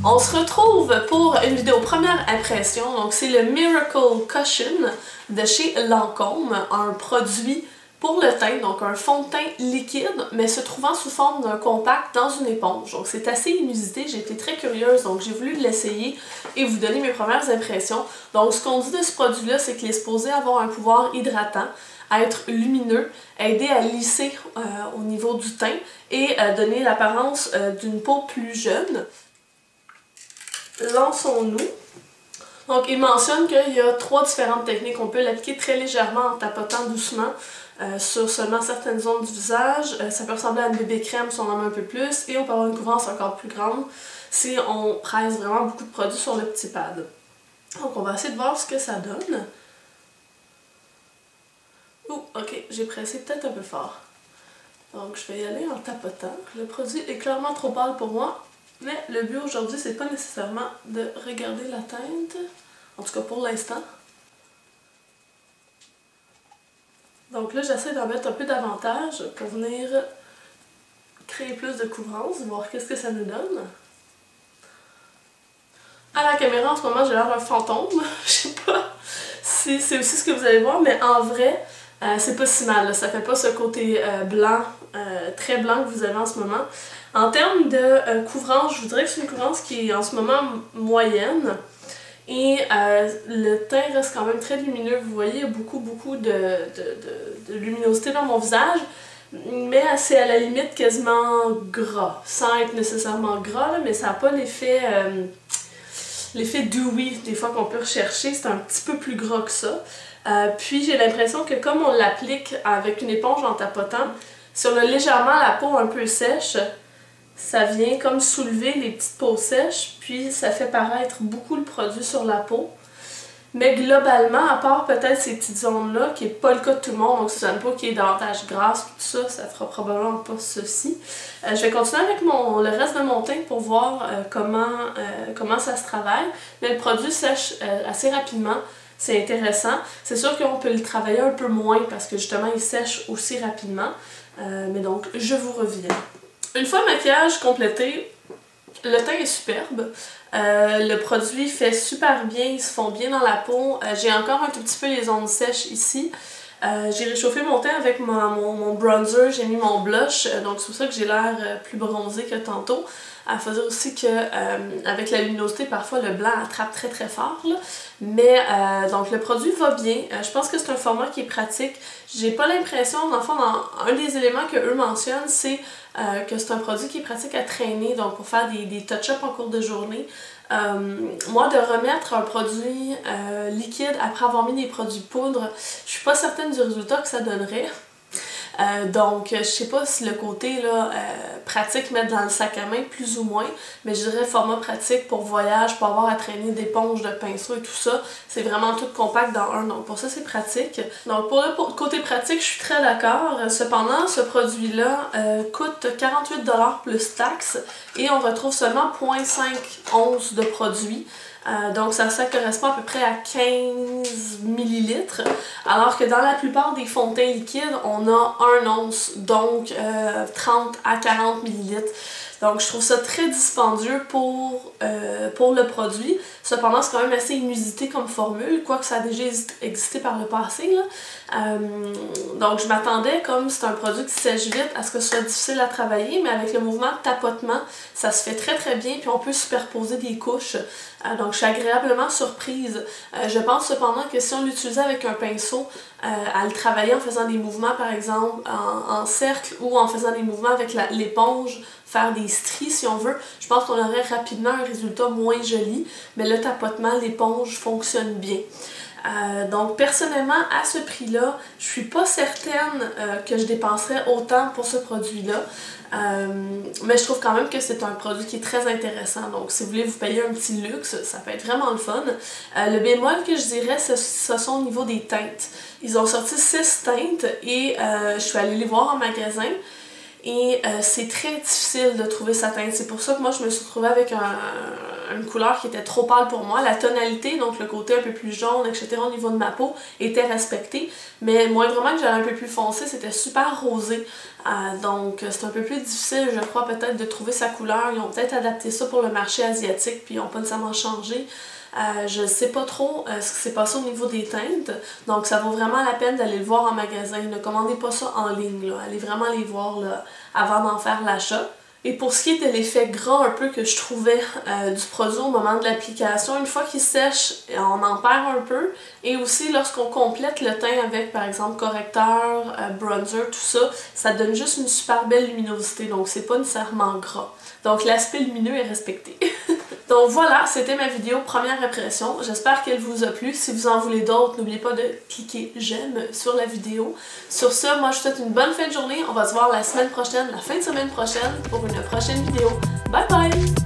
On se retrouve pour une vidéo première impression, donc c'est le Miracle Cushion de chez Lancôme, un produit pour le teint, donc un fond de teint liquide, mais se trouvant sous forme d'un compact dans une éponge. Donc c'est assez inusité, j'ai été très curieuse, donc j'ai voulu l'essayer et vous donner mes premières impressions. Donc ce qu'on dit de ce produit-là, c'est qu'il est supposé avoir un pouvoir hydratant, être lumineux, aider à lisser au niveau du teint et donner l'apparence d'une peau plus jeune. Lançons-nous. Donc il mentionne qu'il y a 3 différentes techniques. On peut l'appliquer très légèrement en tapotant doucement sur seulement certaines zones du visage. Ça peut ressembler à une bébé crème si on en met un peu plus et on peut avoir une couvrance encore plus grande si on presse vraiment beaucoup de produits sur le petit pad. Donc on va essayer de voir ce que ça donne. Ouh, ok, j'ai pressé peut-être un peu fort. Donc je vais y aller en tapotant. Le produit est clairement trop pâle pour moi. Mais le but aujourd'hui, c'est pas nécessairement de regarder la teinte, en tout cas pour l'instant. Donc là, j'essaie d'en mettre un peu davantage pour venir créer plus de couvrance, voir qu'est-ce que ça nous donne. À la caméra, en ce moment, j'ai l'air d'un fantôme. Je sais pas si c'est aussi ce que vous allez voir, mais en vrai, c'est pas si mal. Là. Ça fait pas ce côté blanc, très blanc que vous avez en ce moment. En termes de couvrance, je vous dirais que c'est une couvrance qui est en ce moment moyenne. Et le teint reste quand même très lumineux. Vous voyez, il y a beaucoup de luminosité dans mon visage. Mais c'est à la limite quasiment gras. Sans être nécessairement gras, là, mais ça n'a pas l'effet dewy des fois qu'on peut rechercher. C'est un petit peu plus gras que ça. Puis j'ai l'impression que comme on l'applique avec une éponge en tapotant, si on a légèrement la peau un peu sèche, ça vient comme soulever les petites peaux sèches, puis ça fait paraître beaucoup le produit sur la peau. Mais globalement, à part peut-être ces petites zones-là, qui n'est pas le cas de tout le monde, donc si c'est une peau qui est davantage grasse, tout ça, ça fera probablement pas ceci. Je vais continuer avec le reste de mon teint pour voir comment ça se travaille. Mais le produit sèche assez rapidement. C'est intéressant. C'est sûr qu'on peut le travailler un peu moins parce que justement il sèche aussi rapidement. Mais donc, je vous reviens. Une fois le maquillage complété, le teint est superbe. Le produit fait super bien, il se fond bien dans la peau. J'ai encore un tout petit peu les zones sèches ici. J'ai réchauffé mon teint avec mon bronzer, j'ai mis mon blush, donc c'est pour ça que j'ai l'air plus bronzé que tantôt. Il faut dire aussi que avec la luminosité, parfois le blanc attrape très fort. Là. Mais donc le produit va bien. Je pense que c'est un format qui est pratique. J'ai pas l'impression, dans le fond, un des éléments que eux mentionnent, c'est que c'est un produit qui est pratique à traîner, donc pour faire des touch-ups en cours de journée. Moi, de remettre un produit liquide après avoir mis des produits poudre, je suis pas certaine du résultat que ça donnerait. Donc, je sais pas si le côté là, pratique mettre dans le sac à main, plus ou moins, mais je dirais format pratique pour voyage, pour avoir à traîner d'éponges, de pinceaux et tout ça, c'est vraiment tout compact dans un, donc pour ça c'est pratique. Donc pour le côté pratique, je suis très d'accord. Cependant, ce produit-là coûte 48$ plus taxes et on retrouve seulement 0,5 onces de produit. Donc ça correspond à peu près à 15 ml, alors que dans la plupart des fonds de teint liquides, on a 1 once, donc 30 à 40 ml. Donc je trouve ça très dispendieux pour le produit. Cependant, c'est quand même assez inusité comme formule, quoique ça a déjà existé par le passé. Là. Donc je m'attendais, comme c'est un produit qui sèche vite, à ce que ce soit difficile à travailler, mais avec le mouvement de tapotement, ça se fait très bien, puis on peut superposer des couches. Donc je suis agréablement surprise. Je pense cependant que si on l'utilisait avec un pinceau, à le travailler en faisant des mouvements par exemple en cercle ou en faisant des mouvements avec l'éponge, faire des stries si on veut, je pense qu'on aurait rapidement un résultat moins joli, mais le tapotement, l'éponge fonctionne bien. Donc personnellement, à ce prix-là, je suis pas certaine que je dépenserais autant pour ce produit-là. Mais je trouve quand même que c'est un produit qui est très intéressant. Donc si vous voulez vous payer un petit luxe, ça peut être vraiment le fun. Le bémol que je dirais, ce sont au niveau des teintes. Ils ont sorti 6 teintes et je suis allée les voir en magasin. et c'est très difficile de trouver sa teinte. C'est pour ça que moi je me suis retrouvée avec une couleur qui était trop pâle pour moi. La tonalité, donc le côté un peu plus jaune, etc. au niveau de ma peau était respecté, mais moindrement que j'allais un peu plus foncé, c'était super rosé. Donc c'est un peu plus difficile, je crois, peut-être de trouver sa couleur. Ils ont peut-être adapté ça pour le marché asiatique, puis ils n'ont pas nécessairement changé. Je sais pas trop ce qui s'est passé au niveau des teintes, donc ça vaut vraiment la peine d'aller le voir en magasin. Ne commandez pas ça en ligne, là. Allez vraiment les voir là, avant d'en faire l'achat. Et pour ce qui est de l'effet gras un peu que je trouvais du produit au moment de l'application, une fois qu'il sèche, on en perd un peu. Et aussi lorsqu'on complète le teint avec par exemple correcteur, bronzer, tout ça, ça donne juste une super belle luminosité, donc c'est pas nécessairement gras. Donc l'aspect lumineux est respecté. Donc voilà, c'était ma vidéo première impression. J'espère qu'elle vous a plu. Si vous en voulez d'autres, n'oubliez pas de cliquer j'aime sur la vidéo. Sur ce, moi je vous souhaite une bonne fin de journée. On va se voir la semaine prochaine, la fin de semaine prochaine, pour une prochaine vidéo. Bye bye!